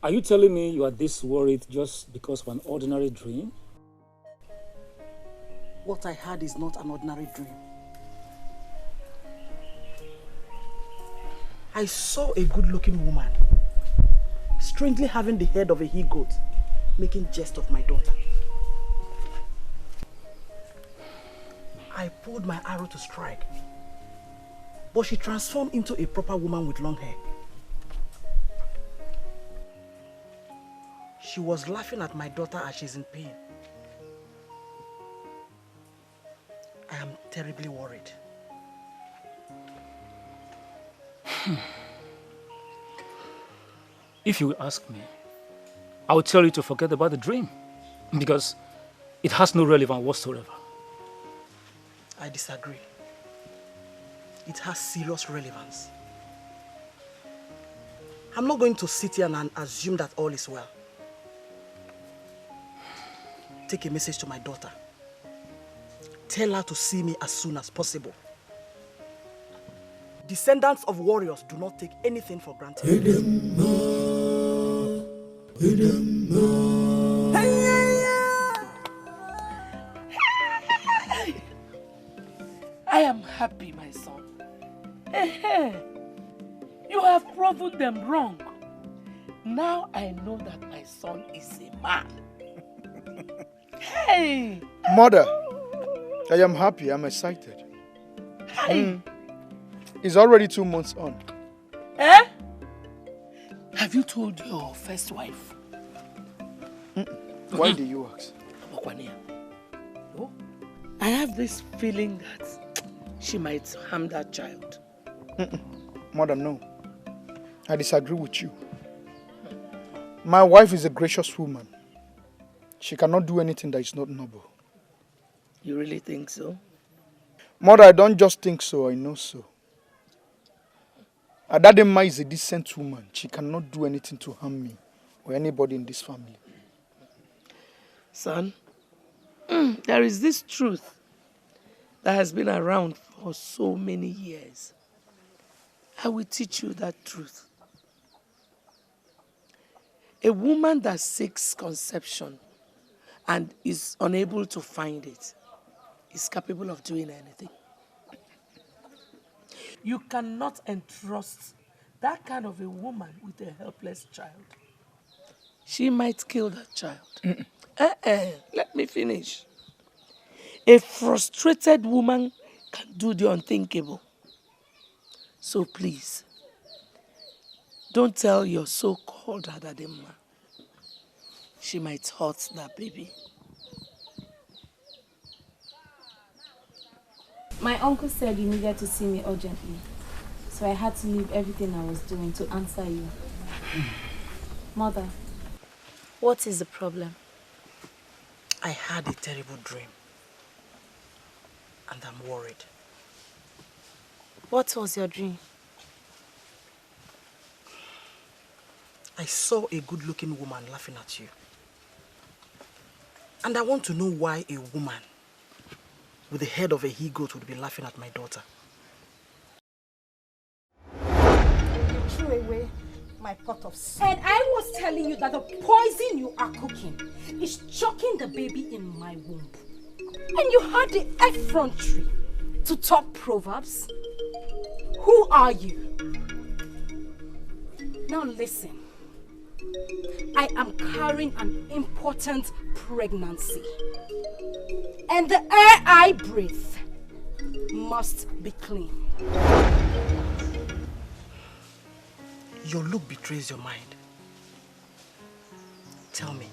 Are you telling me you are this worried just because of an ordinary dream? What I had is not an ordinary dream. I saw a good-looking woman strangely having the head of a he-goat, making jest of my daughter. I pulled my arrow to strike, but she transformed into a proper woman with long hair. She was laughing at my daughter as she's in pain. I am terribly worried. If you ask me, I will tell you to forget about the dream because it has no relevance whatsoever. I disagree. It has serious relevance. I'm not going to sit here and assume that all is well. Take a message to my daughter. Tell her to see me as soon as possible. Descendants of warriors do not take anything for granted. I am happy, my son. You have proven them wrong. Now I know that my son is a man. Hey! Mother, I am happy. I'm excited. Hey! It's already 2 months on. Eh? Have you told your first wife? Why do you ask? Oh, I have this feeling that she might harm that child. Mother, no. I disagree with you. My wife is a gracious woman. She cannot do anything that is not noble. You really think so? Mother, I don't just think so, I know so. Adadema is a decent woman. She cannot do anything to harm me or anybody in this family. Son, there is this truth that has been around for so many years. I will teach you that truth. A woman that seeks conception and is unable to find it is capable of doing anything. You cannot entrust that kind of a woman with a helpless child. She might kill that child. Let me finish. A frustrated woman can do the unthinkable. So please, don't tell your so-called Adadema. She might hurt that baby. My uncle said you needed to see me urgently, so I had to leave everything I was doing to answer you. Mother, what is the problem? I had a terrible dream, and I'm worried. What was your dream? I saw a good-looking woman laughing at you. And I want to know why a woman with the head of a he-goat would be laughing at my daughter. You threw away my pot of soup. And I was telling you that the poison you are cooking is choking the baby in my womb. And you had the effrontery to talk proverbs? Who are you? Now listen. I am carrying an important pregnancy. And the air I breathe must be clean. Your look betrays your mind. Tell me,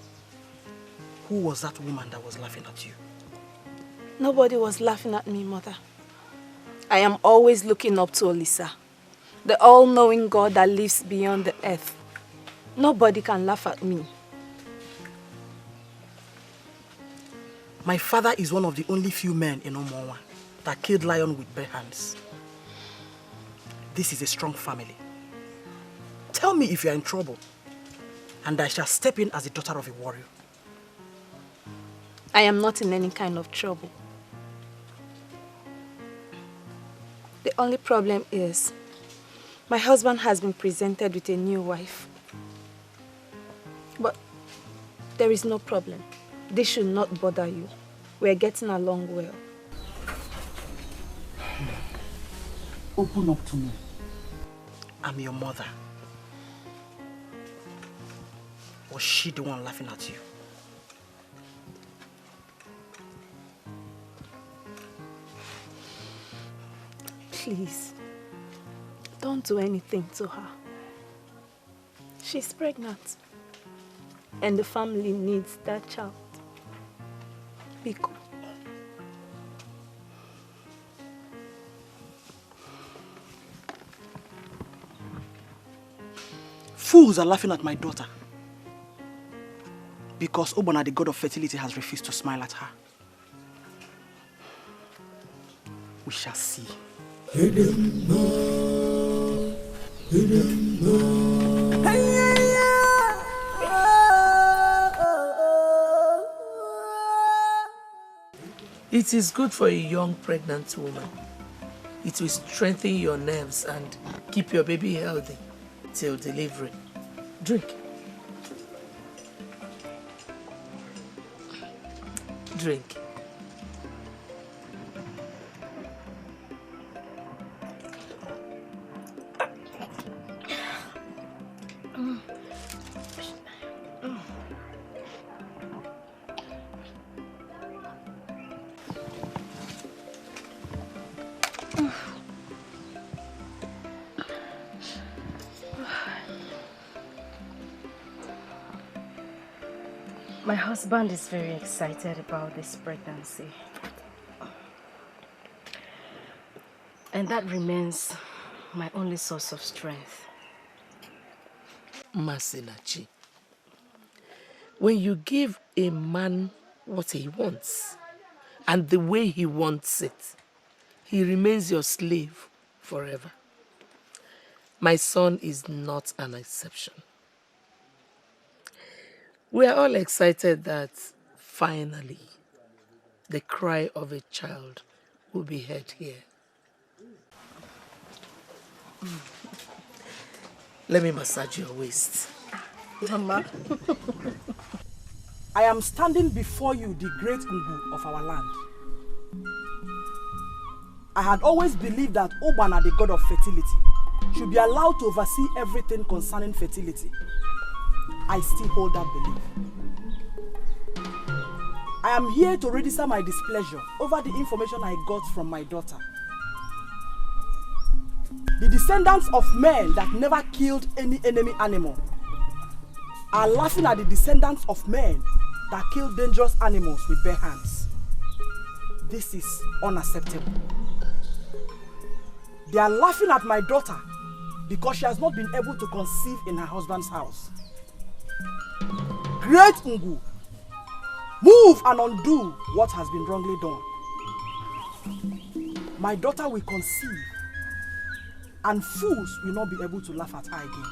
who was that woman that was laughing at you? Nobody was laughing at me, Mother. I am always looking up to Olisa, the all-knowing God that lives beyond the earth. Nobody can laugh at me. My father is one of the only few men in Omowa that killed lion with bare hands. This is a strong family. Tell me if you are in trouble, and I shall step in as the daughter of a warrior. I am not in any kind of trouble. The only problem is, my husband has been presented with a new wife. There is no problem. This should not bother you. We're getting along well. Open up to me. I'm your mother. Was she the one laughing at you? Please, don't do anything to her. She's pregnant. And the family needs that child. Be cool. Fools are laughing at my daughter because Obana, the god of fertility, has refused to smile at her. We shall see. It is good for a young pregnant woman. It will strengthen your nerves and keep your baby healthy till delivery. Drink. Drink. My husband is very excited about this pregnancy. And that remains my only source of strength. Masinachi, when you give a man what he wants and the way he wants it, he remains your slave forever. My son is not an exception. We are all excited that finally the cry of a child will be heard here. Let me massage your waist. Mama, I am standing before you, the great Ungu of our land. I had always believed that Obana, the god of fertility, should be allowed to oversee everything concerning fertility. I still hold that belief. I am here to register my displeasure over the information I got from my daughter. The descendants of men that never killed any enemy animal are laughing at the descendants of men that kill dangerous animals with bare hands. This is unacceptable. They are laughing at my daughter because she has not been able to conceive in her husband's house. Great Ungu, move and undo what has been wrongly done. My daughter will conceive, and fools will not be able to laugh at her again.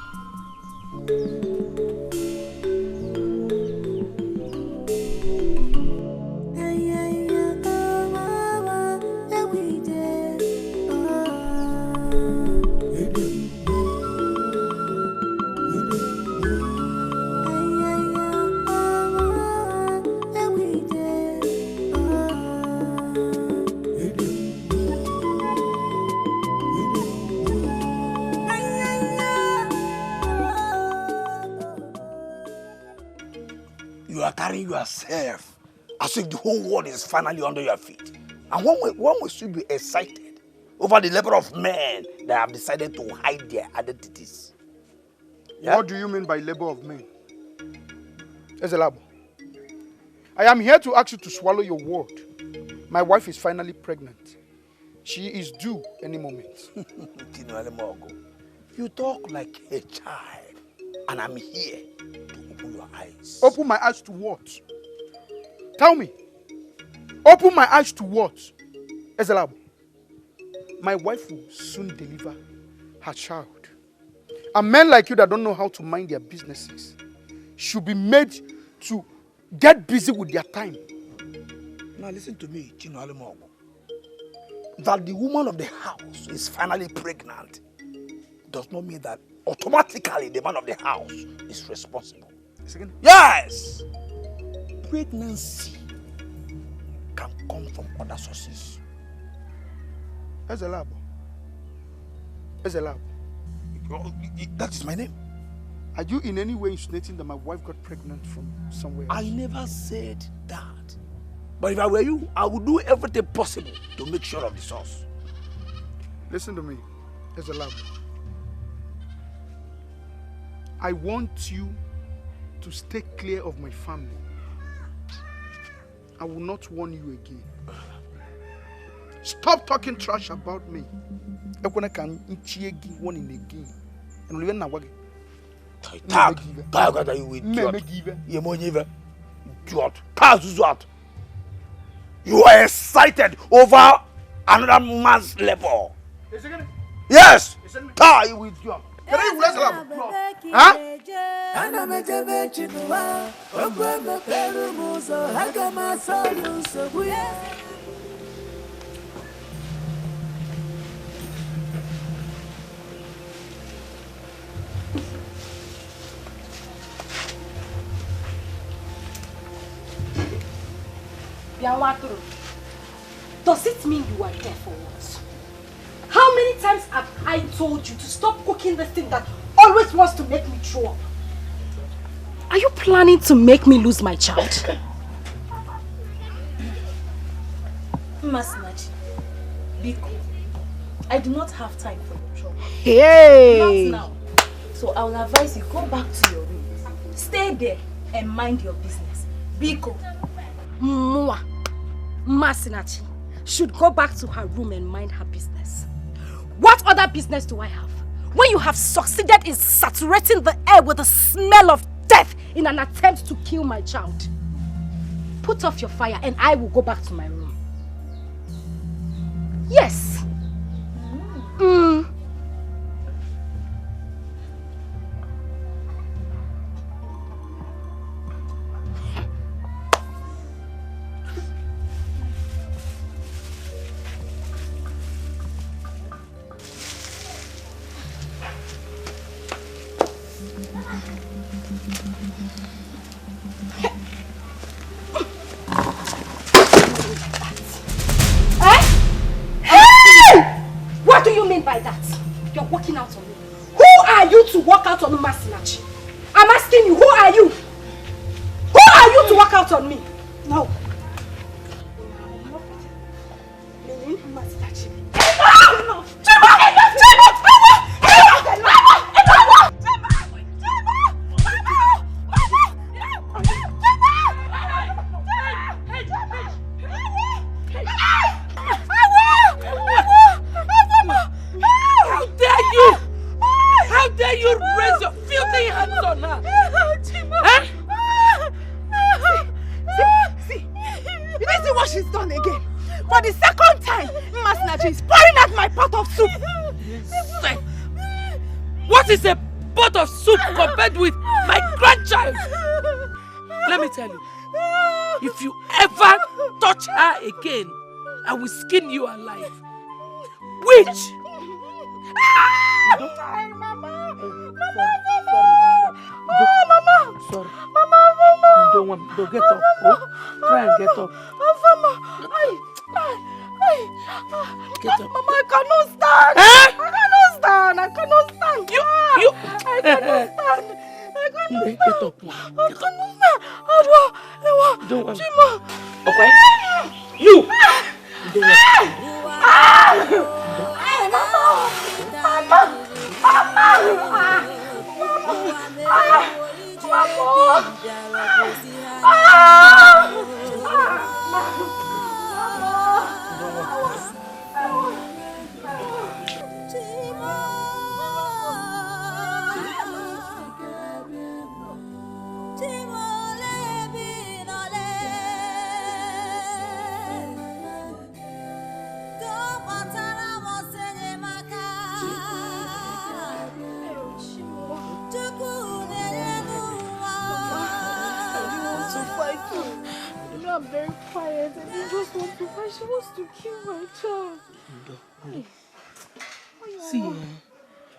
You are carrying yourself as if the whole world is finally under your feet. And one should be excited over the level of men that have decided to hide their identities. Yeah? What do you mean by labor of men? Ezelabo, I am here to ask you to swallow your word. My wife is finally pregnant. She is due any moment. You talk like a child, and I'm here to open your eyes. Open my eyes to what? Tell me. Open my eyes to what? Ezelabo, my wife will soon deliver her child. And men like you that don't know how to mind their businesses should be made to get busy with their time. Now listen to me, Chino Alimogo. That the woman of the house is finally pregnant does not mean that automatically the man of the house is responsible. Second? Yes! pregnancy can come from other sources. Ezelabo. That is my name. Are you in any way insinuating that my wife got pregnant from somewhere else? I never said that. But if I were you, I would do everything possible to make sure of the source. Listen to me, Ezelabo. I want you to stay clear of my family. I will not warn you again. Stop talking trash about me. You are excited over another man's labor. Yes! Tie with you. Huh? Does it mean you are there for what? How many times have I told you to stop cooking this thing that always wants to make me throw up? Are you planning to make me lose my child? Masinachi, be cool. I do not have time for your trouble. Hey! Not now. So I will advise you, go back to your room. Stay there and mind your business. Biko, Mwah, Masinachi should go back to her room and mind her business. What other business do I have? When you have succeeded in saturating the air with the smell of death in an attempt to kill my child. Put off your fire and I will go back to my room. Yes. What do you mean by that? You're walking out on me. Who are you to walk out on me, Masinachi? I'm asking you, who are you? Who are you to walk out on me? No. Masinachi. How dare you raise your filthy hands on her? Huh? See, you didn't see what she's done again. For the second time, Masinachi is pouring out my pot of soup. What is a pot of soup compared with my grandchild? Let me tell you, if you ever touch her again, I will skin you alive. Witch! Sorry. Don't get up. Oh? Try and get up. Get up. Mama, I cannot stand. Eh? I cannot stand. You. I cannot stand. Get up. Don't worry. Okay? You. Don't worry. I'm very quiet and you just want to fight. She wants to kill my child. See,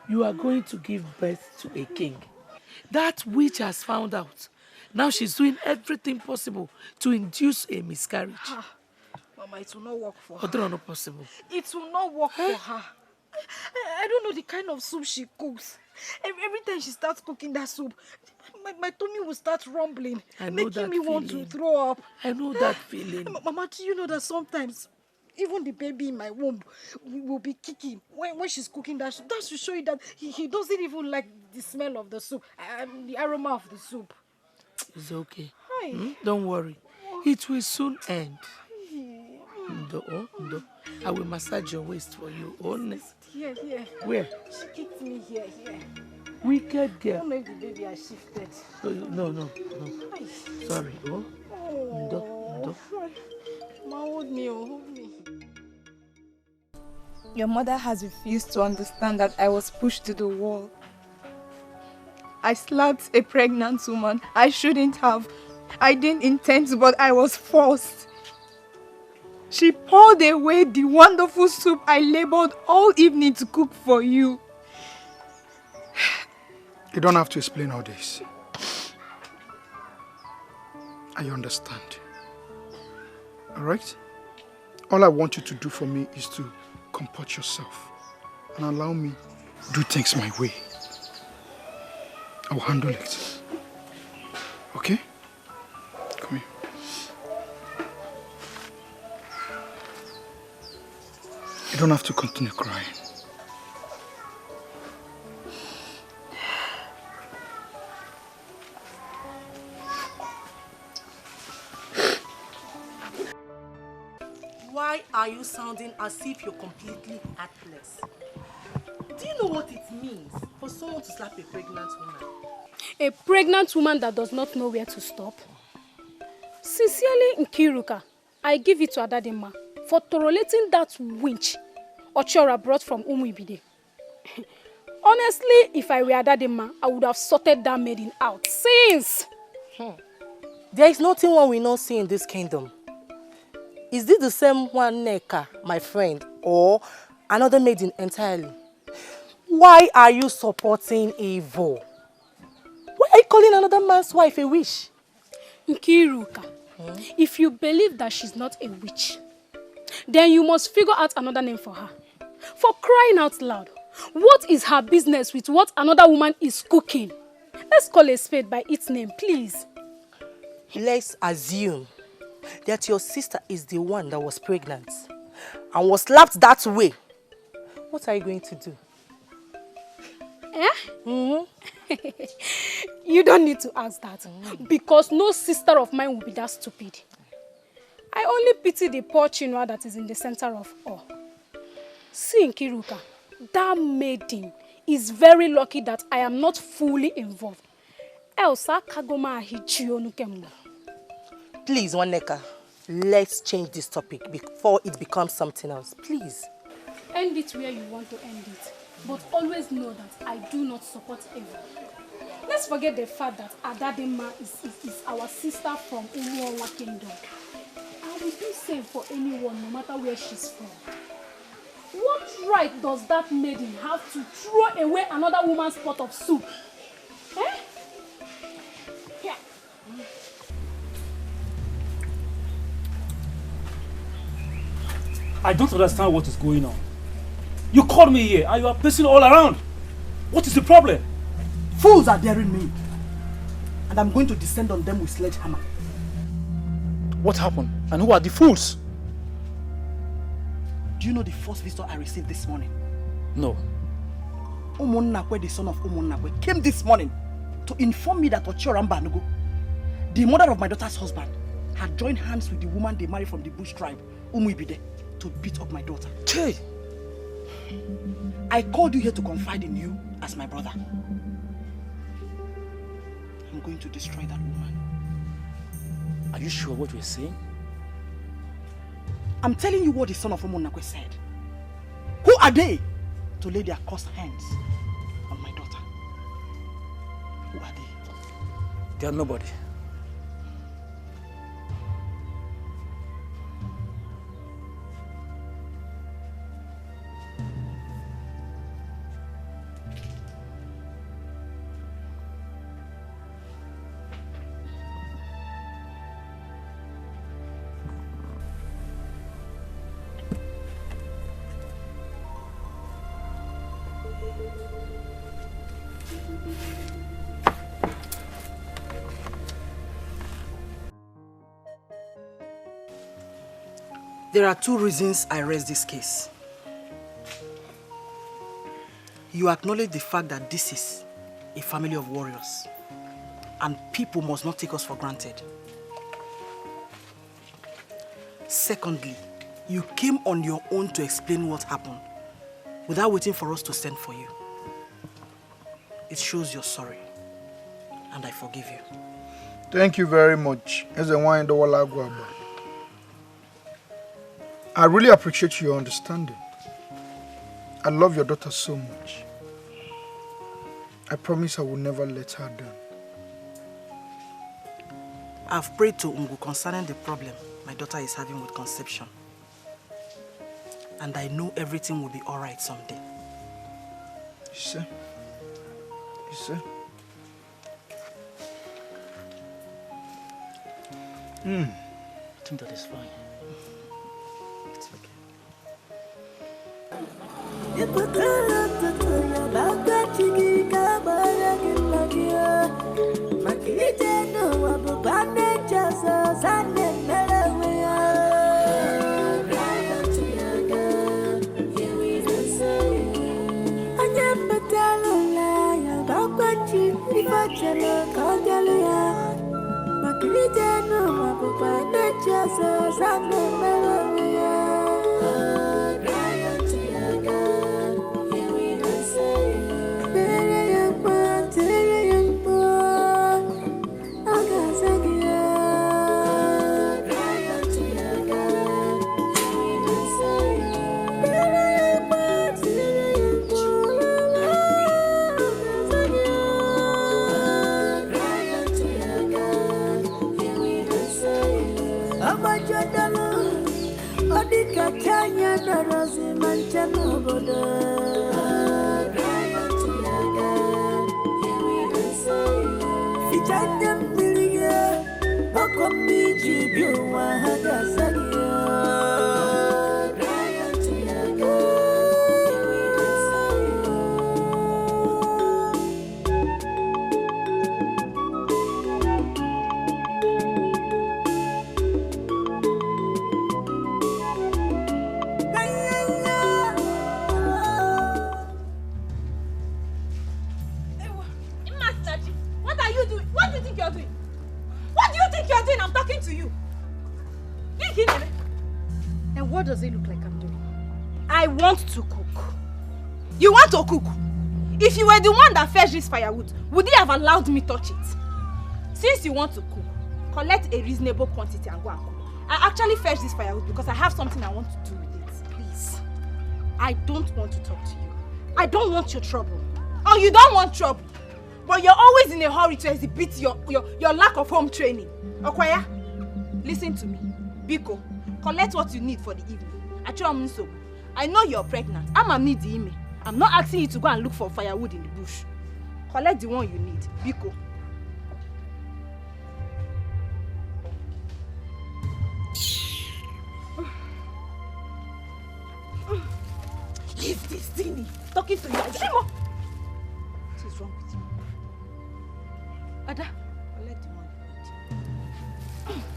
you are going to give birth to a king. That witch has found out Now she's doing everything possible to induce a miscarriage. Mama, it will not work for Or her. not possible. It will not work for her. I don't know the kind of soup she cooks. Every time she starts cooking that soup, my tummy will start rumbling, making me want to throw up. I know that feeling. Mama, do you know that sometimes even the baby in my womb will be kicking when she's cooking that soup? That should show you that he doesn't even like the smell of the soup and the aroma of the soup. It's okay. Don't worry. It will soon end. Ndo. I will massage your waist for you. Here. Where? She kicked me here. Wicked girl. I don't know if the baby has shifted. No. Sorry. Ndo. Ma, hold me. Your mother has refused to understand that I was pushed to the wall. I slapped a pregnant woman. I shouldn't have. I didn't intend to, but I was forced. She poured away the wonderful soup I labored all evening to cook for you. You don't have to explain all this. I understand. Alright? All I want you to do for me is to comport yourself and allow me to do things my way. I'll handle it. Okay? Come here. You don't have to continue crying. Why are you sounding as if you're completely heartless? Do you know what it means for someone to slap a pregnant woman? A pregnant woman that does not know where to stop? Sincerely, Nkiruka, I give it to Adadima for tolerating that winch Ochora brought from Umuibide. Honestly, if I were Adadima, I would have sorted that maiden out since. There is nothing one we not see in this kingdom. Is this the same one Neka, my friend, or another maiden entirely? Why are you supporting evil? Why are you calling another man's wife a witch? Nkiruka, if you believe that she's not a witch, then you must figure out another name for her. For crying out loud, what is her business with what another woman is cooking? Let's call a spade by its name, please. Let's assume that your sister is the one that was pregnant and was slapped that way. What are you going to do? You don't need to ask that, because no sister of mine will be that stupid. I only pity the poor Chinua that is in the center of all. See, Nkiruka, that maiden is very lucky that I am not fully involved. Else, please, Waneka, let's change this topic before it becomes something else. Please. End it where you want to end it. But always know that I do not support evil. Let's forget the fact that Adadima is our sister from Umuowa Kingdom. And we feel safe for anyone, no matter where she's from. What right does that maiden have to throw away another woman's pot of soup? Eh? Yeah. I don't understand what is going on. You called me here and you are pacing all around. What is the problem? Fools are daring me. And I'm going to descend on them with sledgehammer. What happened? And who are the fools? Do you know the first visitor I received this morning? No. Umunnakwe, the son of Umunnakwe, came this morning to inform me that Ochora Mbanugo, the mother of my daughter's husband, had joined hands with the woman they married from the bush tribe, Umuibide, to beat up my daughter. Hey. I called you here to confide in you as my brother. I'm going to destroy that woman. Are you sure what you're saying? I'm telling you what the son of Umunnakwe said. Who are they to lay their cursed hands on my daughter? Who are they? They are nobody. There are two reasons I raise this case. You acknowledge the fact that this is a family of warriors, and people must not take us for granted. Secondly, you came on your own to explain what happened without waiting for us to send for you. It shows you're sorry, and I forgive you. Thank you very much. I really appreciate your understanding. I love your daughter so much. I promise I will never let her down. I've prayed to Ungu concerning the problem my daughter is having with conception. And I know everything will be all right someday. You see? You see? I think that is fine. It's okay. What does it look like I'm doing? I want to cook. You want to cook? If you were the one that fetched this firewood, would you have allowed me touch it? Since you want to cook, collect a reasonable quantity and go and cook. I actually fetched this firewood because I have something I want to do with it. Please. I don't want to talk to you. I don't want your trouble. Oh, you don't want trouble. But you're always in a hurry to exhibit your lack of home training. Okwaya, listen to me. Biko, collect what you need for the evening. I know you're pregnant. I'm not asking you to go and look for firewood in the bush. Collect the one you need. Biko. Leave this thing. Talking to you. Shimo. What is wrong with you? Ada, collect the one you need.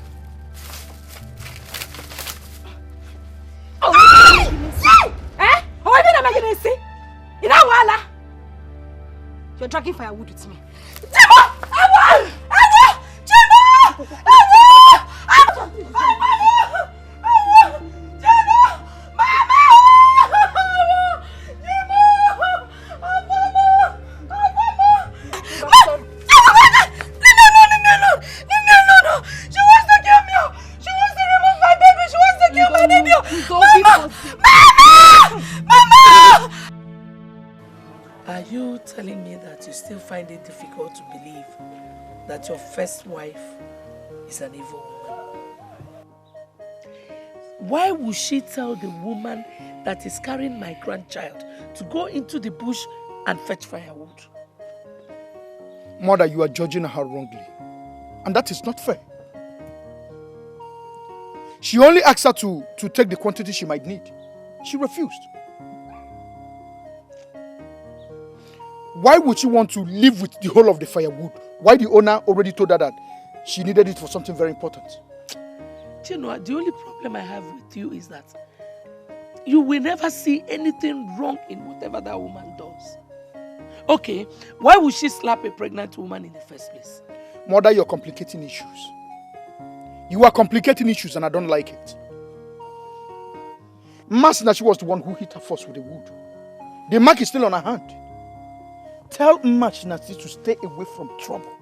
You're dragging firewood with me. Telling me that you still find it difficult to believe that your first wife is an evil woman. Why would she tell the woman that is carrying my grandchild to go into the bush and fetch firewood? Mother, you are judging her wrongly, and that is not fair. She only asked her to take the quantity she might need. She refused. Why would she want to live with the whole of the firewood? Why the owner already told her that she needed it for something very important? Chinua, the only problem I have with you is that you will never see anything wrong in whatever that woman does. Okay, why would she slap a pregnant woman in the first place? Mother, you're complicating issues. You are complicating issues and I don't like it. Masina, she was the one who hit her first with the wood. The mark is still on her hand. Tell Machinati to stay away from trouble.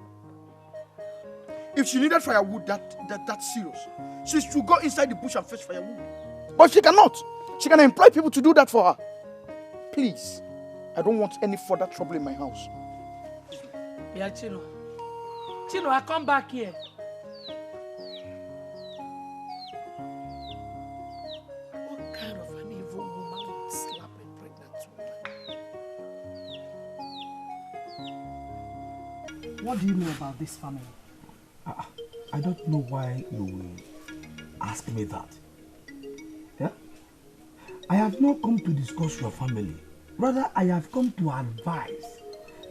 If she needed firewood that's serious, she should go inside the bush and fetch firewood. But she cannot. She can employ people to do that for her. Please, I don't want any further trouble in my house. Yeah, Chino. Chino, I come back here. What kind of an evil woman would slap a pregnant woman? What do you know about this family? I don't know why you will ask me that. Yeah? I have not come to discuss your family. Rather, I have come to advise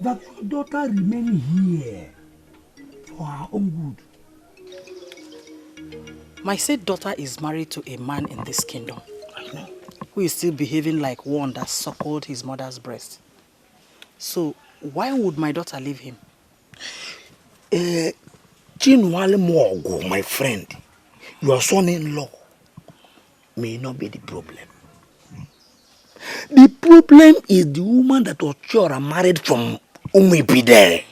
that your daughter remain here for her own good. My said daughter is married to a man in this kingdom. I know. Who is still behaving like one that suckled his mother's breast. So, why would my daughter leave him? Chinwale Mogo, my friend, your son-in-law may not be the problem. The problem is the woman that Ochora married from Umipide.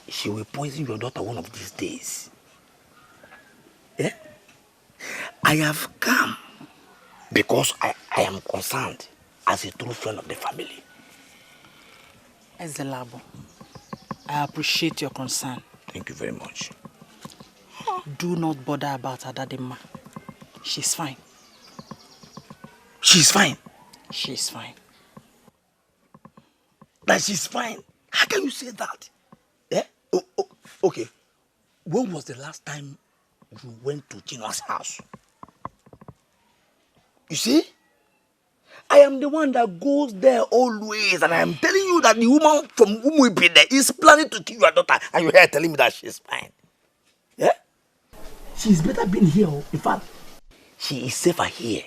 She will poison your daughter one of these days. Yeah? I have come because I am concerned as a true friend of the family. Ezelabo, I appreciate your concern. Thank you very much. Do not bother about Adadema. She's fine. She's fine? She's fine. That she's fine? How can you say that? Eh? Okay. When was the last time you went to Chino's house? You see? I am the one that goes there always, and I am telling you that the woman from Umuipide is planning to kill your daughter, and you're here telling me that she's fine. Yeah? She's better been here. In fact, she is safer here.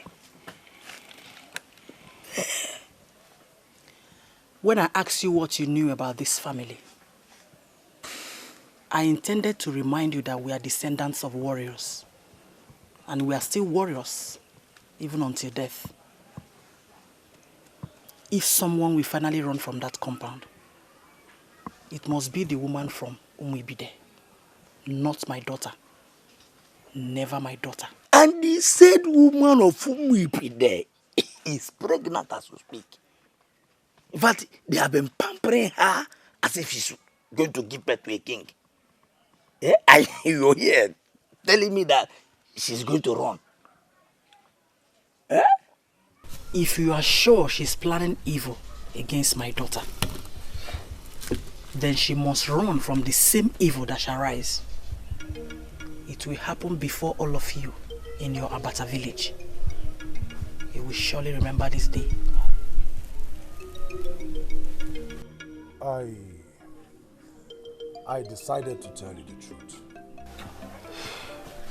When I asked you what you knew about this family, I intended to remind you that we are descendants of warriors. And we are still warriors, even until death. If someone will finally run from that compound, it must be the woman from Umuibide, not my daughter. Never my daughter. And the said woman of Umuibide is pregnant as we speak. In fact, they have been pampering her as if she's going to give birth to a king. Yeah? You're here telling me that she's going to run. Eh? If you are sure she's planning evil against my daughter, then she must run from the same evil that shall rise. It will happen before all of you in your Abata village. You will surely remember this day. I decided to tell you the truth.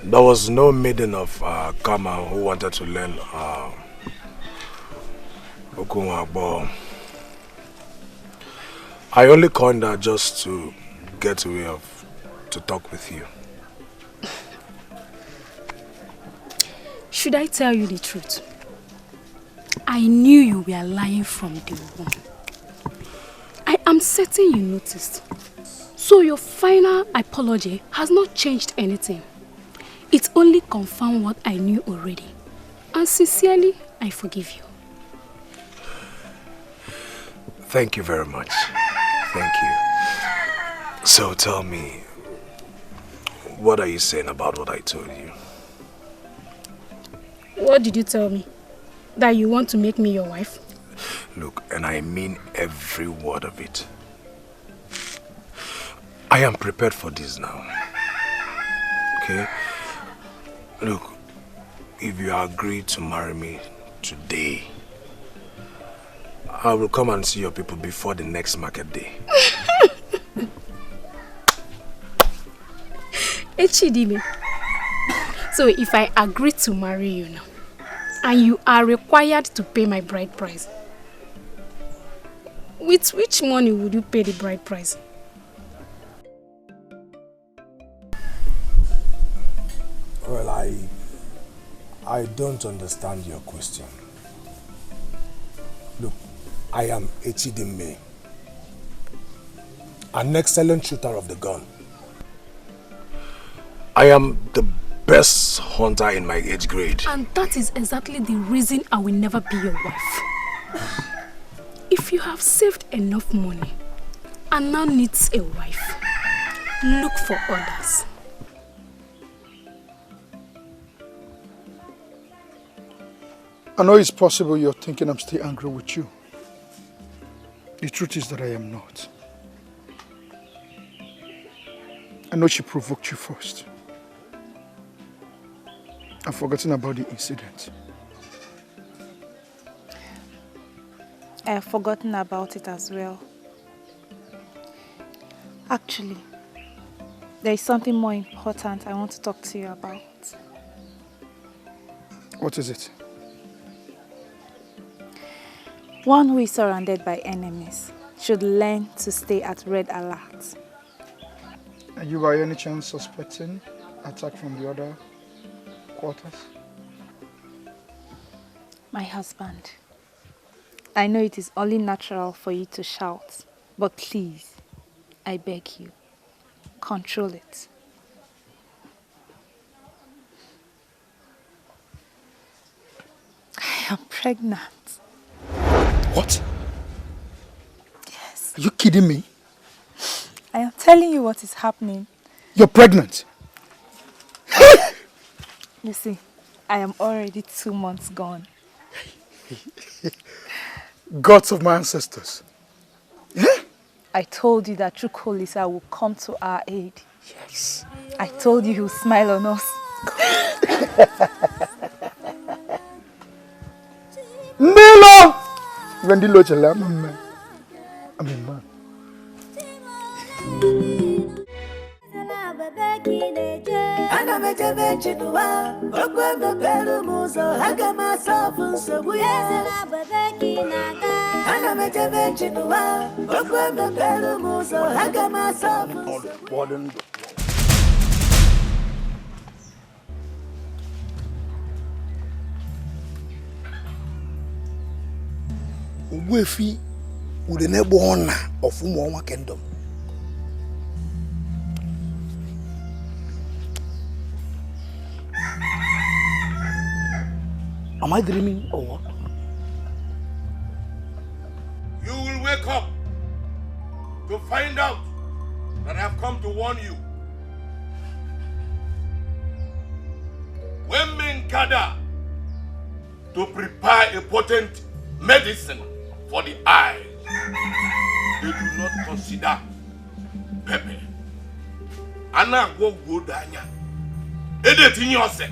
There was no maiden of Kama who wanted to learn Okunwagbo. I only coined that just to get away to talk with you. Should I tell you the truth? I knew you were lying from day one. I am certain you noticed. So your final apology has not changed anything. It only confirmed what I knew already. And sincerely, I forgive you. Thank you very much. Thank you. So tell me, what are you saying about what I told you? What did you tell me? That you want to make me your wife? Look, and I mean every word of it. I am prepared for this now. Okay? Look, if you agree to marry me today, I will come and see your people before the next market day. Echidime. So if I agree to marry you now, and you are required to pay my bride price, with which money would you pay the bride price? Well, I don't understand your question. Look, I am Echidime, an excellent shooter of the gun. I am the best hunter in my age grade. And that is exactly the reason I will never be your wife. If you have saved enough money and now needs a wife, look for others. I know it's possible you're thinking I'm still angry with you. The truth is that I am not. I know she provoked you first. I've forgotten about the incident. I have forgotten about it as well. Actually, there is something more important I want to talk to you about. What is it? One who is surrounded by enemies should learn to stay at red alert. Are you by any chance suspecting attack from the other quarters? My husband, I know it is only natural for you to shout, but please, I beg you, control it. I am pregnant. What? Yes. Are you kidding me? I am telling you what is happening. You're pregnant? You see, I am already 2 months gone. Gods of my ancestors. Yeah? I told you that Chukwulisa will come to our aid. Yes. I told you he will smile on us. Nilo! Vendilo chale, I'm a man. I'm a man. Wefi would enable honor of Umuoma Kingdom. Am I dreaming or what? You will wake up to find out that I have come to warn you. When men gather to prepare a potent medicine for the eyes, they do not consider pepper. Ana go danya. Edetinyo ose.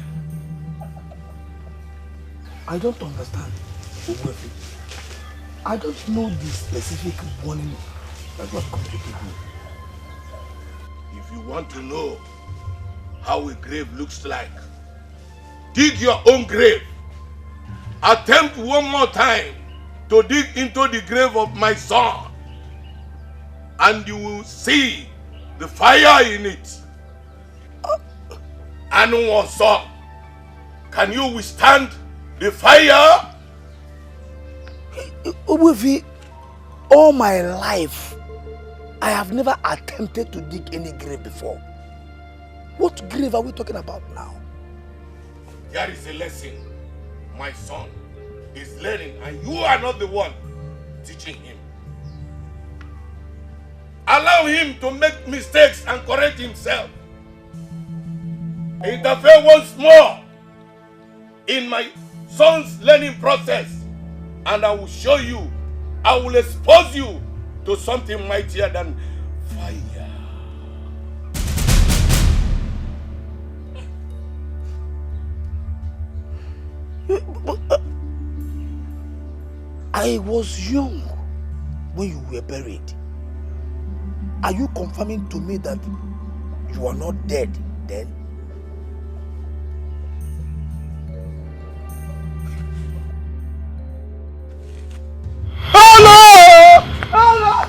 I don't understand. I don't know the specific warning that was complicated me. If you want to know how a grave looks like, dig your own grave. Attempt one more time to dig into the grave of my son, and you will see the fire in it. Anu son, can you withstand the fire? Obuefi, all my life, I have never attempted to dig any grave before. What grave are we talking about now? There is a lesson my son is learning, and you are not the one teaching him. Allow him to make mistakes and correct himself. Interfere once more in my son's learning process, and I will show you, I will expose you to something mightier than fire. I was young when you were buried. Are you confirming to me that you are not dead then? Hello! Hello!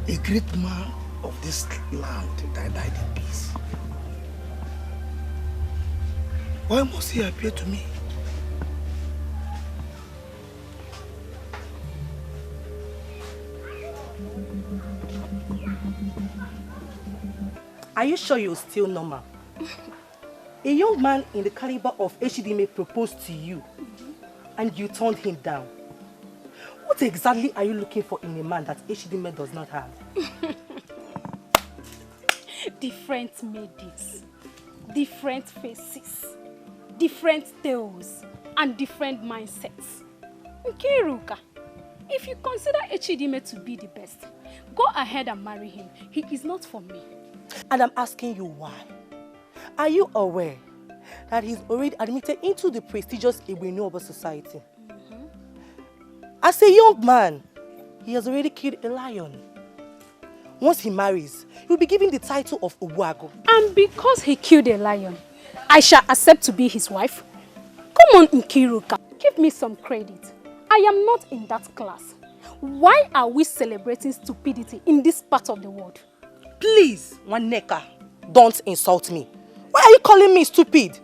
A great man of this land that died in peace. Why must he appear to me? Are you sure you're still normal? A young man in the caliber of Echidime proposed to you and you turned him down. What exactly are you looking for in a man that Echidime does not have? Different maidens, different faces, different tales, and different mindsets. Nkiruka, if you consider Echidime to be the best, go ahead and marry him. He is not for me. And I'm asking you why. Are you aware that he's already admitted into the prestigious Igbo society? As a young man, he has already killed a lion. Once he marries, he'll be given the title of Obuago. And because he killed a lion, I shall accept to be his wife? Come on, Nkiruka, give me some credit. I am not in that class. Why are we celebrating stupidity in this part of the world? Please, Waneka, don't insult me. Why are you calling me stupid?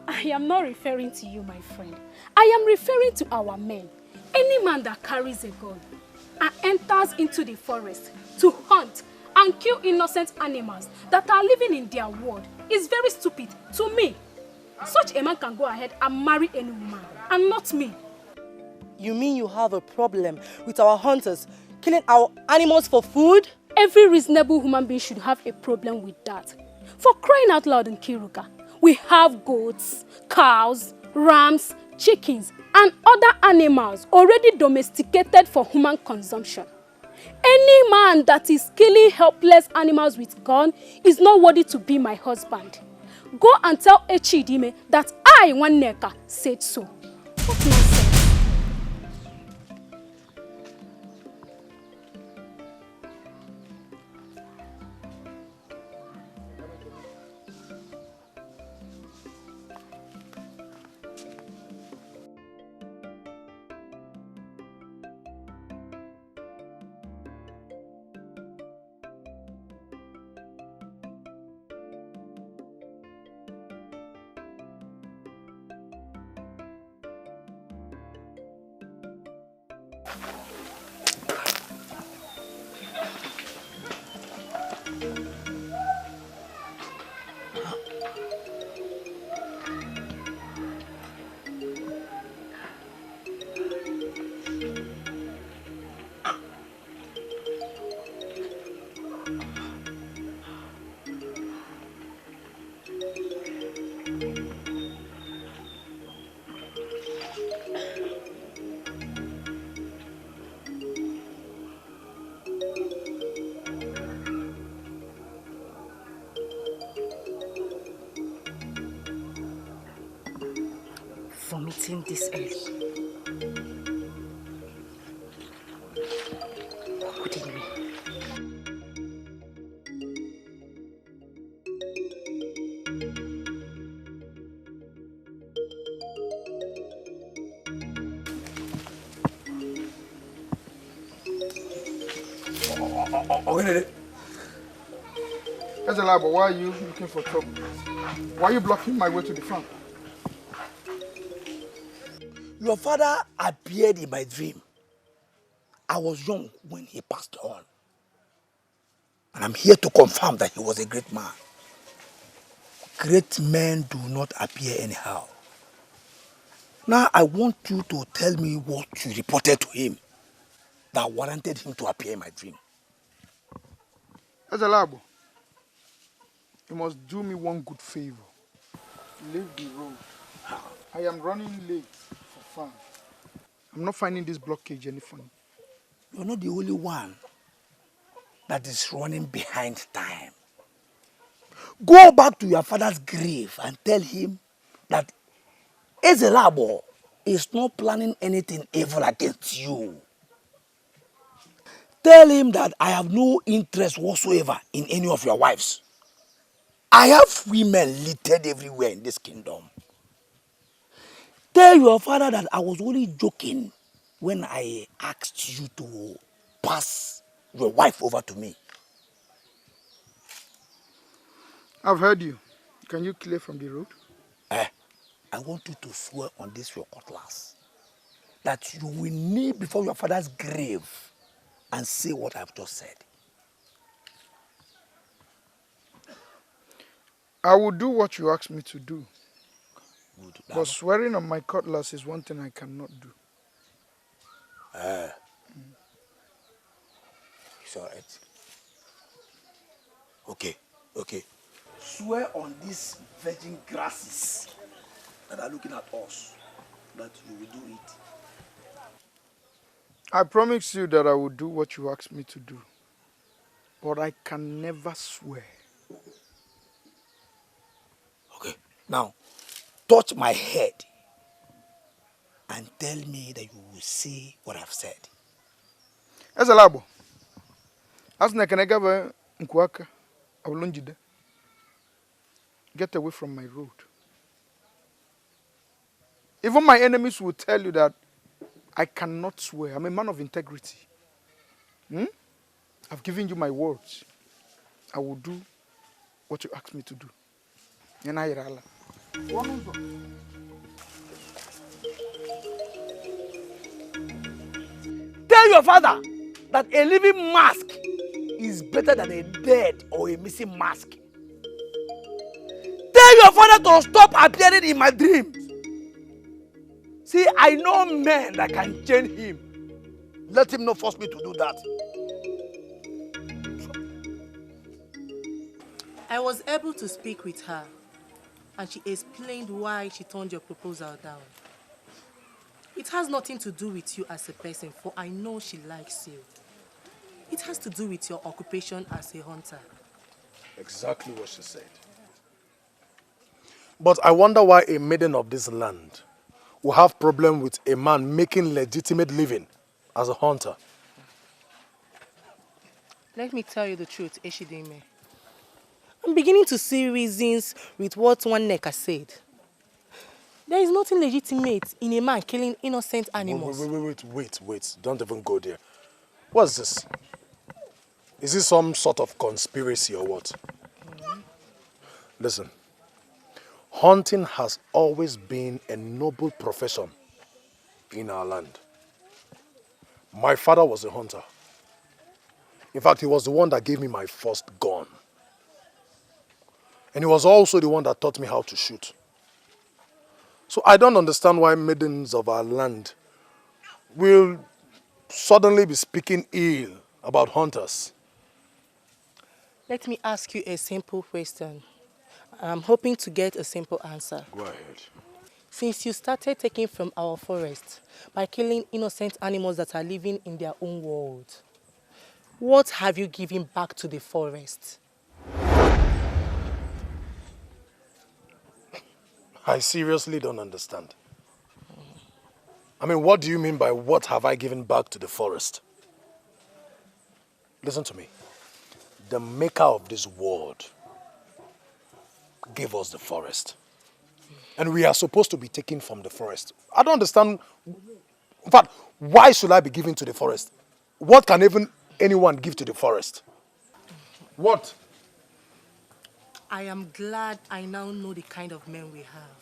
I am not referring to you, my friend. I am referring to our men. Any man that carries a gun and enters into the forest to hunt and kill innocent animals that are living in their world is very stupid to me. Such a man can go ahead and marry any woman, and not me. You mean you have a problem with our hunters killing our animals for food? Every reasonable human being should have a problem with that. For crying out loud in Kiruka, we have goats, cows, rams, chickens, and other animals already domesticated for human consumption. Any man that is killing helpless animals with gun is not worthy to be my husband. Go and tell Echidime that I, Waneka, said so. What nonsense. Vomiting this early. What could it mean? Ezelabo, why are you looking for trouble? Why are you blocking my way to the front? Your father appeared in my dream. I was young when he passed on. And I'm here to confirm that he was a great man. Great men do not appear anyhow. Now I want you to tell me what you reported to him that warranted him to appear in my dream. Ezelabo, you must do me one good favor. Leave the road. I am running late for fun. I'm not finding this blockage any funny. You're not the only one that is running behind time. Go back to your father's grave and tell him that Ezelabo is not planning anything evil against you. Tell him that I have no interest whatsoever in any of your wives. I have women littered everywhere in this kingdom. Tell your father that I was only joking when I asked you to pass your wife over to me. I've heard you. Can you clear from the road? I want you to swear on this your cutlass that you will kneel before your father's grave and say what I've just said. I will do what you asked me to do. But swearing on my cutlass is one thing I cannot do. It's all right. Okay. Swear on these virgin grasses that are looking at us that you will do it. I promise you that I will do what you asked me to do. But I can never swear. Okay, now touch my head and tell me that you will see what I've said. Ezelabo, as Nakanega Nkwaka, Awulonjide, get away from my road. Even my enemies will tell you that I cannot swear. I'm a man of integrity. I've given you my words. I will do what you asked me to do. Tell your father that a living mask is better than a dead or a missing mask. Tell your father to stop appearing in my dreams. See, I know men that can change him. Let him not force me to do that. I was able to speak with her, and she explained why she turned your proposal down. It has nothing to do with you as a person, for I know she likes you. It has to do with your occupation as a hunter. Exactly what she said. But I wonder why a maiden of this land will have problem with a man making legitimate living as a hunter. Let me tell you the truth, Eshidime. I'm beginning to see reasons with what one neck has said. There is nothing legitimate in a man killing innocent animals. Wait. Don't even go there. What's this? Is this some sort of conspiracy or what? Listen. Hunting has always been a noble profession in our land. My father was a hunter. In fact, he was the one that gave me my first gun. And he was also the one that taught me how to shoot. So I don't understand why maidens of our land will suddenly be speaking ill about hunters. Let me ask you a simple question. I'm hoping to get a simple answer. Go ahead. Since you started taking from our forest by killing innocent animals that are living in their own world, what have you given back to the forest? I seriously don't understand. I mean, what do you mean by what have I given back to the forest? Listen to me. The maker of this world gave us the forest. And we are supposed to be taken from the forest. I don't understand. In fact, why should I be giving to the forest? What can even anyone give to the forest? What? I am glad I now know the kind of men we have.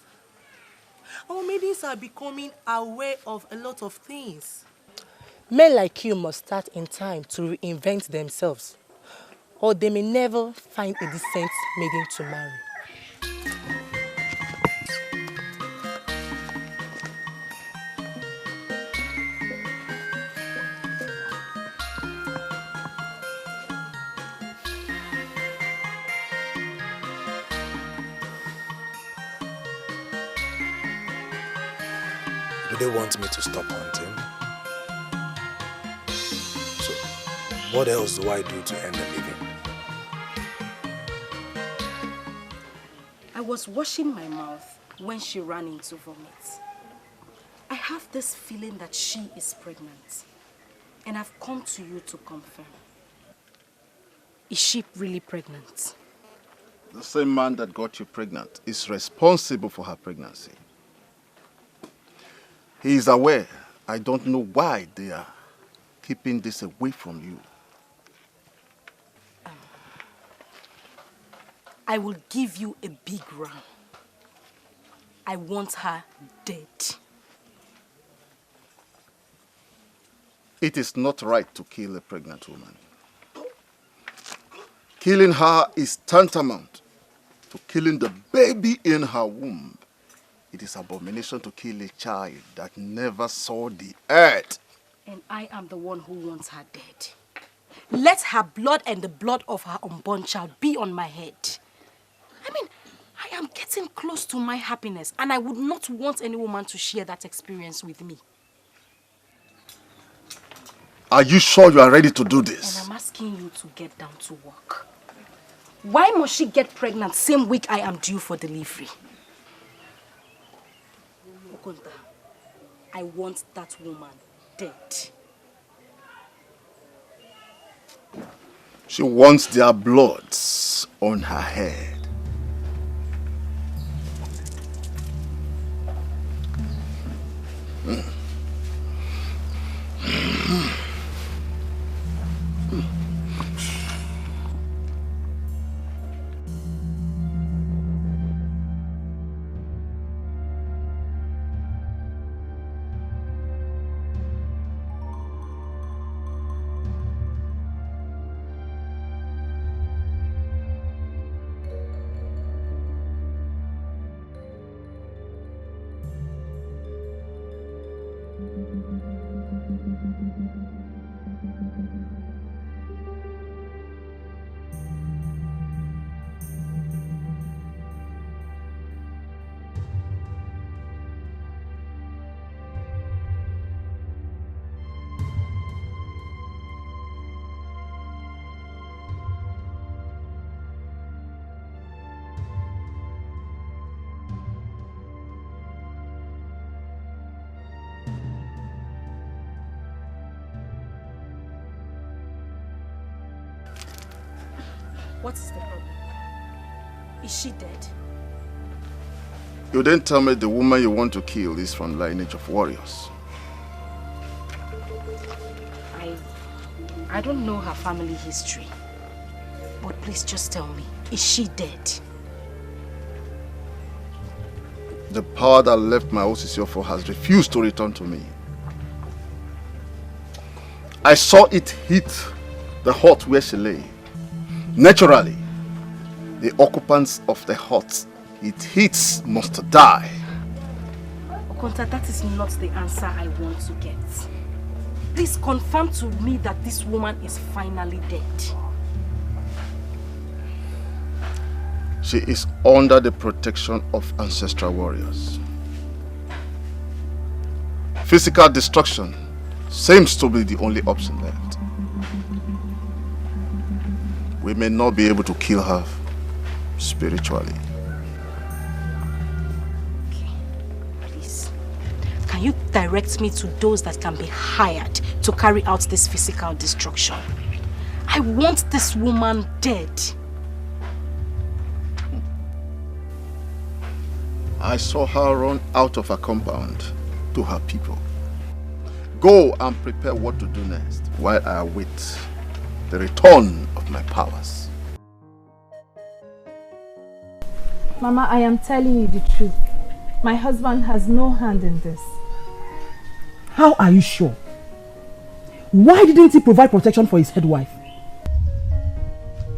Our maidens are becoming aware of a lot of things. Men like you must start in time to reinvent themselves, or they may never find a decent maiden to marry. Do they want me to stop hunting? So, what else do I do to earn a living? I was washing my mouth when she ran into vomit. I have this feeling that she is pregnant. And I've come to you to confirm. Is she really pregnant? The same man that got you pregnant is responsible for her pregnancy. He is aware. I don't know why they are keeping this away from you. I will give you a big round. I want her dead. It is not right to kill a pregnant woman. Killing her is tantamount to killing the baby in her womb. It is abomination to kill a child that never saw the earth. And I am the one who wants her dead. Let her blood and the blood of her unborn child be on my head. I mean, I am getting close to my happiness, and I would not want any woman to share that experience with me. Are you sure you are ready to do this? And I'm asking you to get down to work. Why must she get pregnant same week I am due for delivery? Okonta, I want that woman dead. She wants their bloods on her head. What is the problem? Is she dead? You didn't tell me the woman you want to kill is from lineage of warriors. I don't know her family history. But please just tell me, is she dead? The power that left my Osisiofo has refused to return to me. I saw it hit the hut where she lay. Naturally, the occupants of the hut it hits must die. Okonta, that is not the answer I want to get. Please confirm to me that this woman is finally dead. She is under the protection of ancestral warriors. Physical destruction seems to be the only option left. We may not be able to kill her spiritually. Okay, please. Can you direct me to those that can be hired to carry out this physical destruction? I want this woman dead. I saw her run out of her compound to her people. Go and prepare what to do next while I await the return of my powers. Mama, I am telling you the truth. My husband has no hand in this. How are you sure? Why didn't he provide protection for his head wife?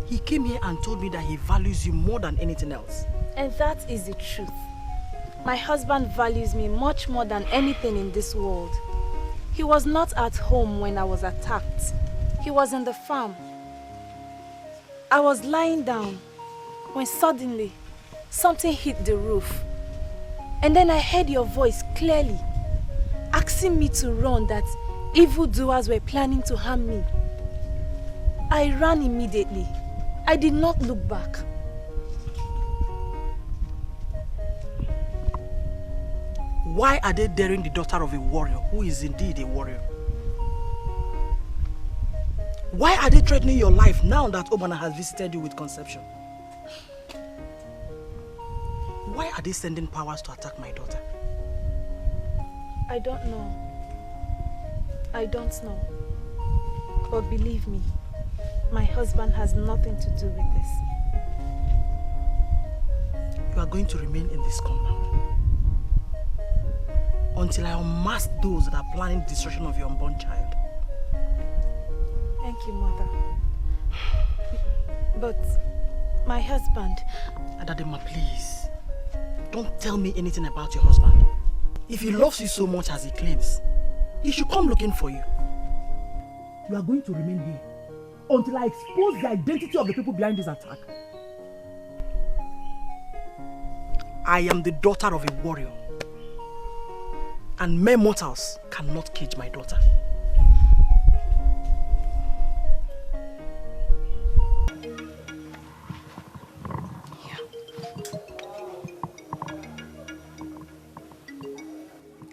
He came here and told me that he values you more than anything else. And that is the truth. My husband values me much more than anything in this world. He was not at home when I was attacked. He was in the farm. I was lying down when suddenly something hit the roof. And then I heard your voice clearly. asking me to run, that evildoers were planning to harm me. I ran immediately. I did not look back. Why are they daring the daughter of a warrior who is indeed a warrior? Why are they threatening your life now that Obana has visited you with conception? Why are they sending powers to attack my daughter? I don't know. I don't know. But believe me, my husband has nothing to do with this. You are going to remain in this compound until I unmask those that are planning the destruction of your unborn child. Thank you, Mother. But my husband... Adadema, please. Don't tell me anything about your husband. If he loves you so much as he claims, he should come looking for you. You are going to remain here until I expose the identity of the people behind this attack. I am the daughter of a warrior, and mere mortals cannot cage my daughter.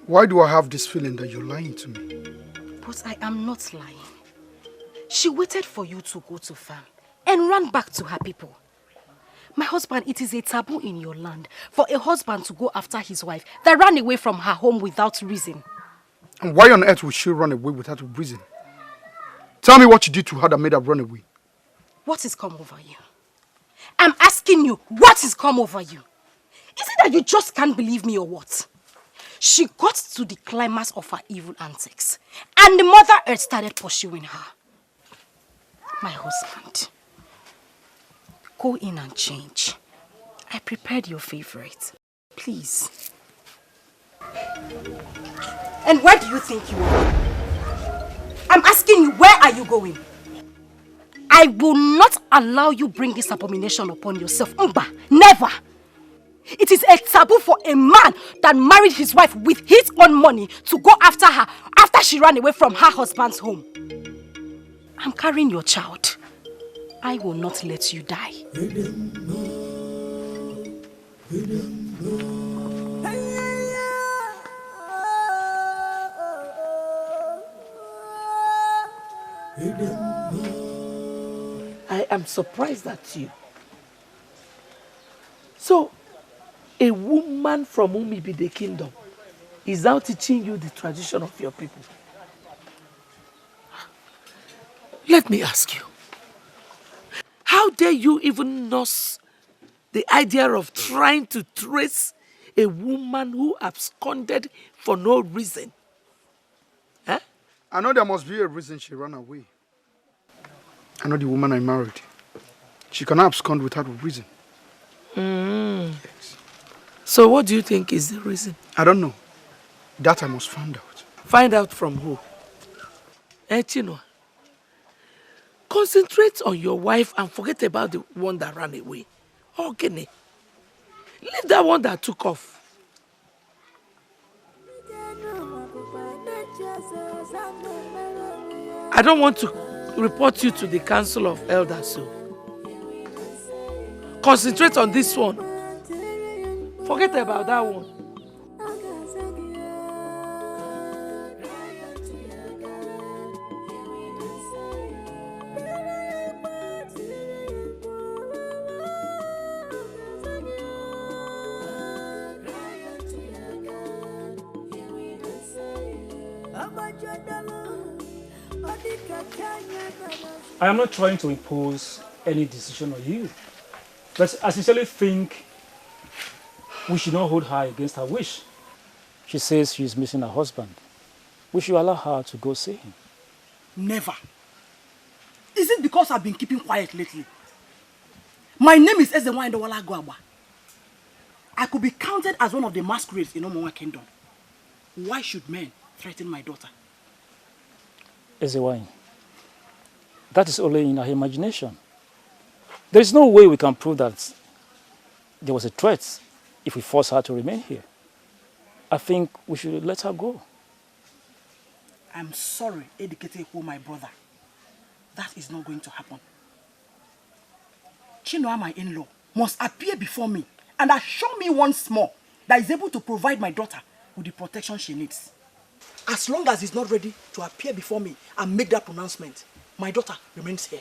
Why do I have this feeling that you're lying to me? But I am not lying. She waited for you to go to farm and ran back to her people. My husband, it is a taboo in your land for a husband to go after his wife that ran away from her home without reason. And why on earth would she run away without a reason? Tell me what you did to her that made her run away. What has come over you? I'm asking you, what has come over you? Is it that you just can't believe me or what? She got to the climax of her evil antics, and the Mother Earth started pursuing her. My husband, go in and change. I prepared your favorite. Please. And where do you think you are? I'm asking you, where are you going? I will not allow you bring this abomination upon yourself. Mba, never. It is a taboo for a man that married his wife with his own money to go after her after she ran away from her husband's home. I'm carrying your child. I will not let you die. I am surprised at you. So, a woman from whom it be the kingdom is now teaching you the tradition of your people. Let me ask you, how dare you even nurse the idea of trying to trace a woman who absconded for no reason? Huh? I know there must be a reason she ran away. I know the woman I married. She cannot abscond without a reason. Yes. So what do you think is the reason? I don't know. That I must find out. Find out from who? Chino, concentrate on your wife and forget about the one that ran away. Okay. Leave that one that took off. I don't want to report you to the Council of Elders, so concentrate on this one. Forget about that one. I am not trying to impose any decision on you, but I sincerely think we should not hold her against her wish. She says she is missing her husband. We should allow her to go see him. Never. Is it because I've been keeping quiet lately? My name is Ezenwa Indowala Gwaba. I could be counted as one of the masquerades in Omonwa Kingdom. Why should men threaten my daughter? Ezewain, that is only in her imagination. There is no way we can prove that there was a threat if we force her to remain here. I think we should let her go. I'm sorry, Dikeh, my brother. That is not going to happen. Chinua, my in-law, must appear before me and assure me once more that he's able to provide my daughter with the protection she needs. As long as he's not ready to appear before me and make that pronouncement, my daughter remains here.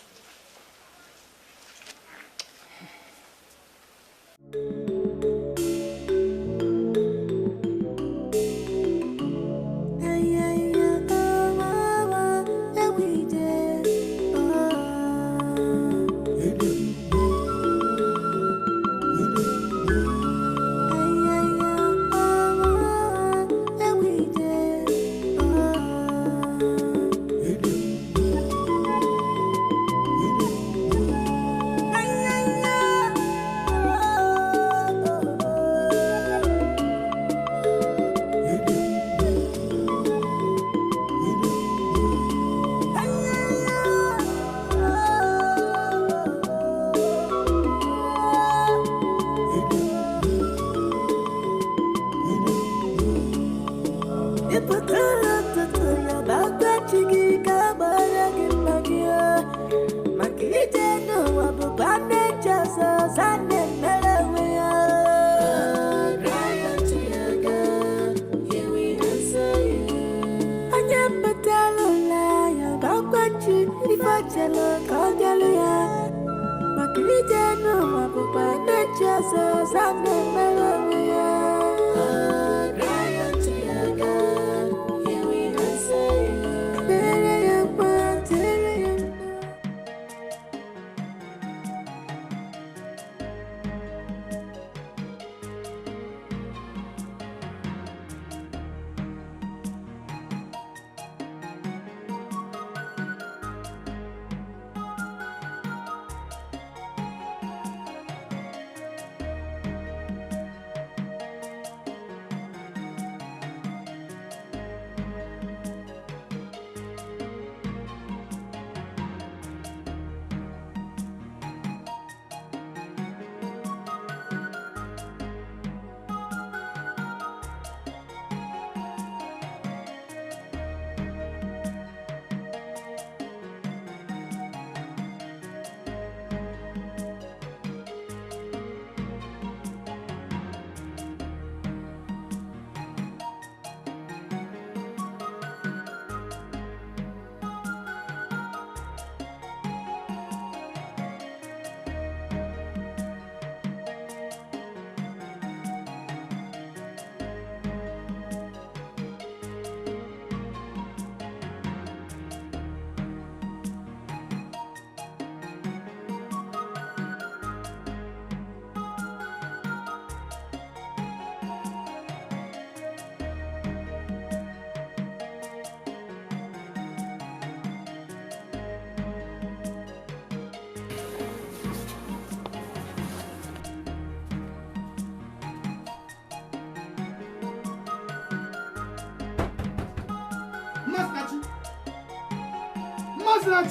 Masnachi!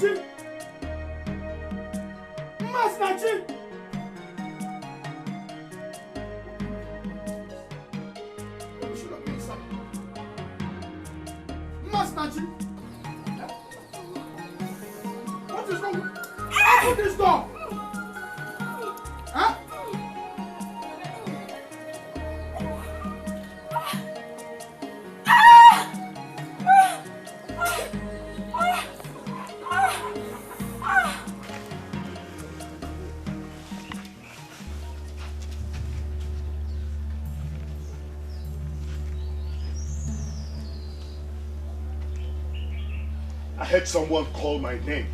Masnachi! Masnachi! What is wrong? Open this door! Huh? I heard someone call my name.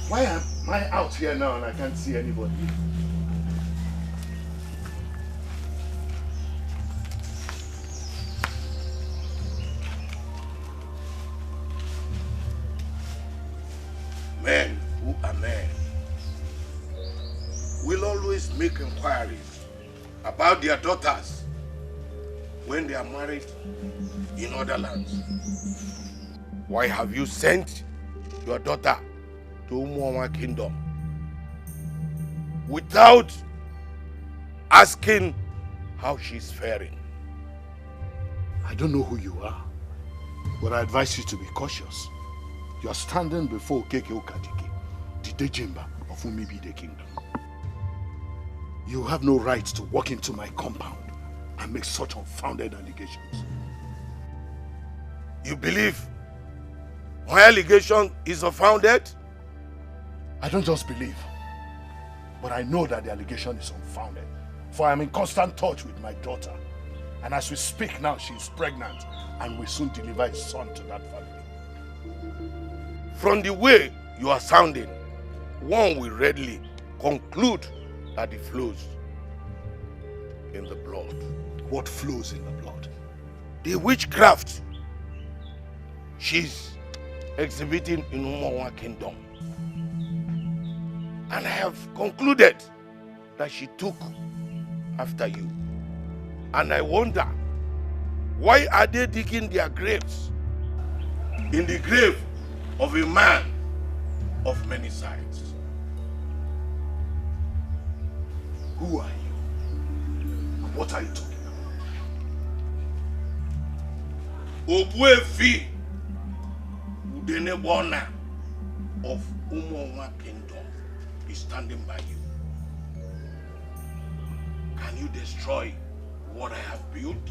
Why am I out here now and I can't see anybody? Men who are men will always make inquiries about their daughters when they are married in other lands. Why have you sent your daughter to Umuoma Kingdom without asking how she's faring? I don't know who you are, but I advise you to be cautious. You are standing before Keke Okadike, the Dejimba of Umibi the kingdom. You have no right to walk into my compound and make such unfounded allegations. You believe my allegation is unfounded? I don't just believe, but I know that the allegation is unfounded. For I am in constant touch with my daughter. And as we speak now, she is pregnant and will soon deliver a son to that family. From the way you are sounding, one will readily conclude that it flows in the blood. What flows in the blood? The witchcraft she's exhibiting in Umawa kingdom. And I have concluded that she took after you. And I wonder, why are they digging their graves in the grave of a man of many sides? Who are you? What are you talking about? Ogbuefi Udenebona of Umawa kingdom is standing by you. Can you destroy what I have built?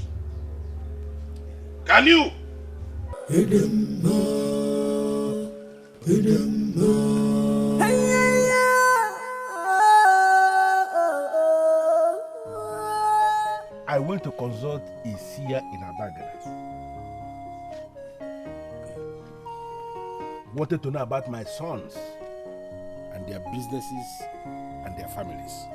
Can you? I went to consult a seer in Abagana. Wanted to know about my sons and their businesses and their families.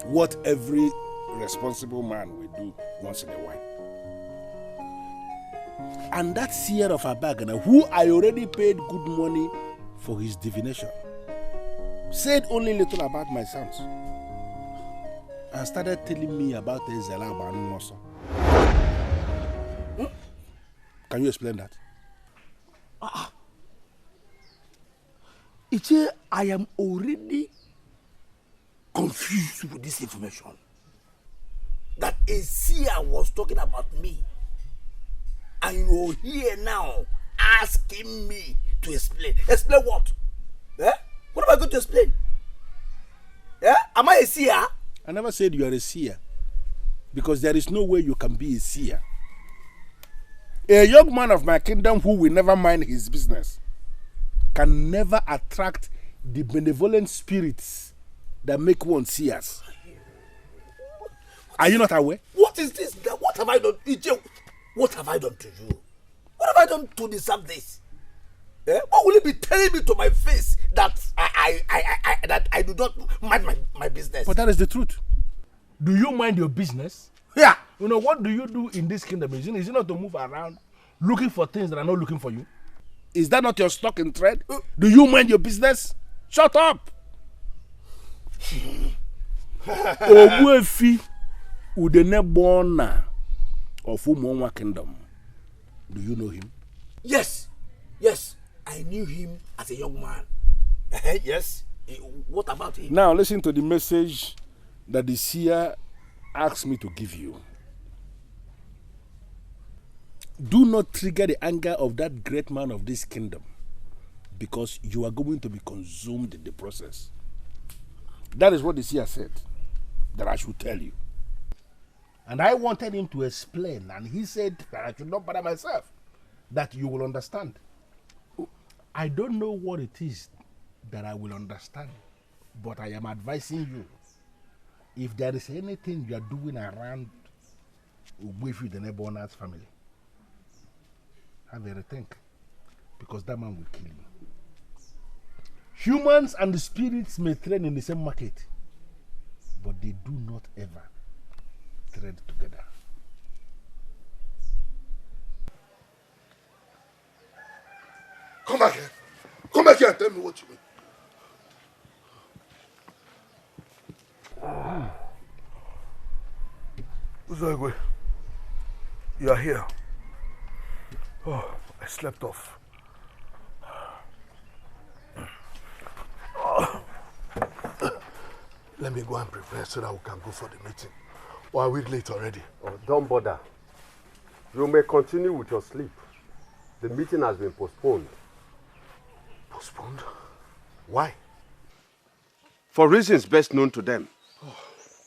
What every responsible man will do once in a while. And that seer of Abagana, who I already paid good money for his divination, said only little about my sons and started telling me about Ezela Banu also. Can you explain that? I am already confused with this information. That a seer was talking about me. And you're here now asking me to explain. Explain what? Eh? What am I going to explain? Yeah? Am I a seer? I never said you are a seer. Because there is no way you can be a seer. A young man of my kingdom who will never mind his business can never attract the benevolent spirits that make one seers. Are you not aware? What is this? What have I done? What have I done to you? What have I done to deserve this? Eh? What will you be telling me to my face that I do not mind my business? But that is the truth. Do you mind your business? Yeah. You know, what do you do in this kingdom? Is it not to move around looking for things that are not looking for you? Is that not your stock in trade? Do you mind your business? Shut up! Ogbuefi Udenebona of Umonwa Kingdom. Do you know him? Yes. Yes. I knew him as a young man. Yes. What about him? Now listen to the message that the seer asked me to give you. Do not trigger the anger of that great man of this kingdom, because you are going to be consumed in the process. That is what the seer said, that I should tell you. And I wanted him to explain, and he said that I should not bother myself, that you will understand. I don't know what it is that I will understand, but I am advising you, if there is anything you are doing around with the Nebona's family, have a rethink, because that man will kill you. Humans and the spirits may trade in the same market, but they do not ever trade together. Come back here. Come back here and tell me what you mean. Uzogwe, you are here. Oh, I slept off. Let me go and prepare so that we can go for the meeting. Or are we late already? Oh, don't bother. You may continue with your sleep. The meeting has been postponed. Postponed? Why? For reasons best known to them.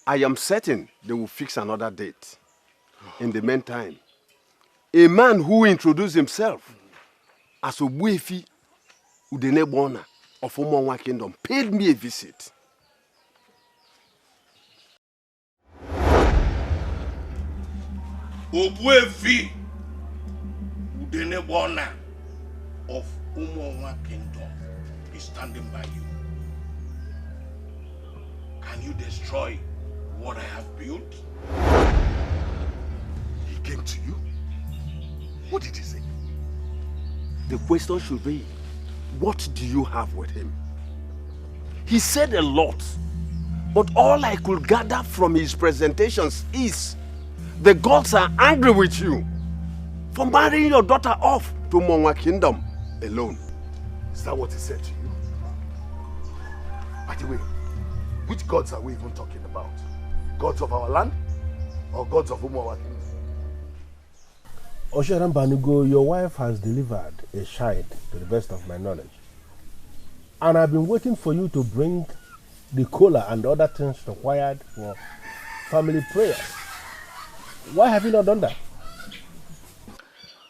I am certain they will fix another date. In the meantime, a man who introduced himself as Obuefi Udenebona of Umonwa Kingdom paid me a visit. Obuefi Udenebona of Umonwa Kingdom is standing by you. Can you destroy what I have built? He came to you? What did he say? The question should be, what do you have with him? He said a lot, but all I could gather from his presentations is the gods are angry with you for marrying your daughter off to Monwa Kingdom alone. Is that what he said to you? By the way, which gods are we even talking about? Gods of our land or gods of Umawa Kingdom? Osharan Banugo, your wife has delivered a child to the best of my knowledge. And I've been waiting for you to bring the cola and other things required for family prayers. Why have you not done that?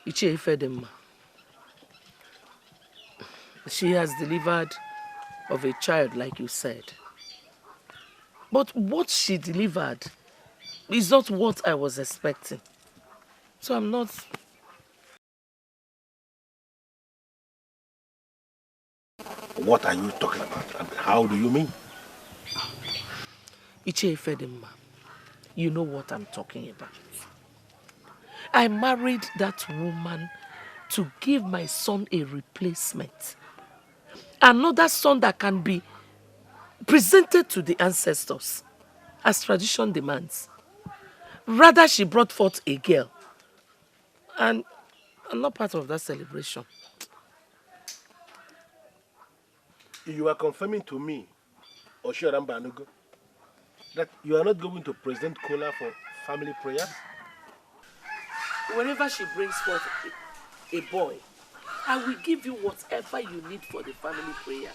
She has delivered of a child, like you said. But what she delivered is not what I was expecting. So I'm not... What are you talking about? And how do you mean? Iche Fedema, you know what I'm talking about. I married that woman to give my son a replacement. Another son that can be presented to the ancestors as tradition demands. Rather, she brought forth a girl. And I'm not part of that celebration. You are confirming to me, Oshiaram Banugo, that you are not going to present cola for family prayers? Whenever she brings forth a boy, I will give you whatever you need for the family prayers.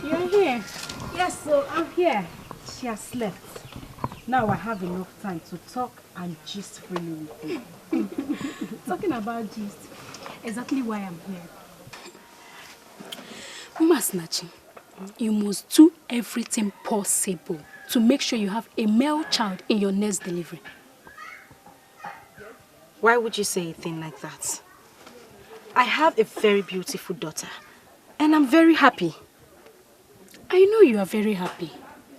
You're here? Yes, so I'm here. She has slept. Now I have enough time to talk and gist freely with you. Talking about gist, exactly why I'm here. Mama Snatching, you must do everything possible to make sure you have a male child in your next delivery. Why would you say a thing like that? I have a very beautiful daughter, and I'm very happy. I know you are very happy,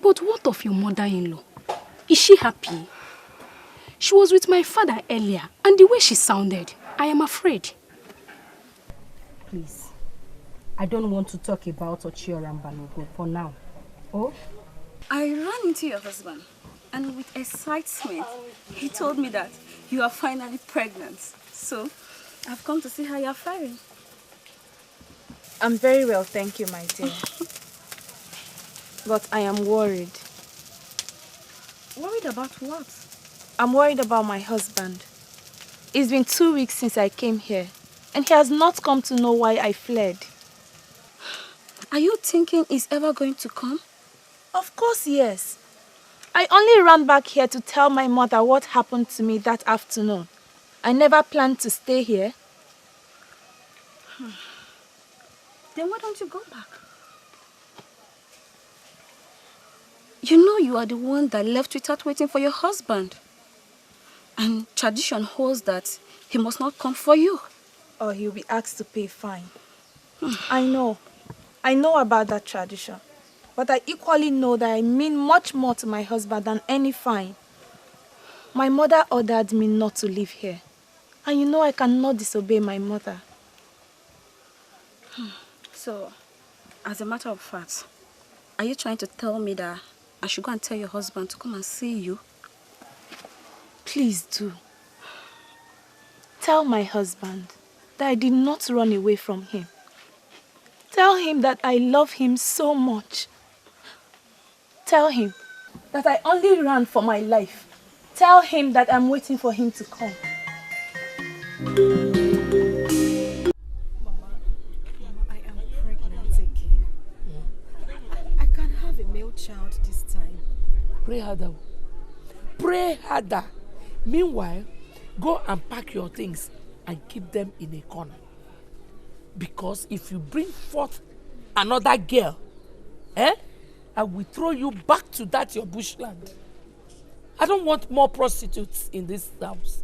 but what of your mother-in-law? Is she happy? She was with my father earlier, and the way she sounded, I am afraid. Please, I don't want to talk about Ochioram Balogo for now. Oh? I ran into your husband, and with excitement, he told me that you are finally pregnant. So, I've come to see how you are faring. I'm very well, thank you, my dear. But I am worried. Worried about what? I'm worried about my husband. It's been 2 weeks since I came here, and he has not come to know why I fled. Are you thinking he's ever going to come? Of course, yes. I only ran back here to tell my mother what happened to me that afternoon. I never planned to stay here. Then why don't you go back? You know you are the one that left without waiting for your husband. And tradition holds that he must not come for you. Or he'll be asked to pay a fine. I know about that tradition. But I equally know that I mean much more to my husband than any fine. My mother ordered me not to live here. And you know I cannot disobey my mother. So, as a matter of fact, are you trying to tell me that I should go and tell your husband to come and see you? Please do. Tell my husband that I did not run away from him. Tell him that I love him so much. Tell him that I only ran for my life. Tell him that I'm waiting for him to come. Mama, I am pregnant again. I can have a male child this time. Pray harder. Pray harder. Meanwhile, go and pack your things and keep them in a corner. Because if you bring forth another girl, I will throw you back to that your bushland. I don't want more prostitutes in this house.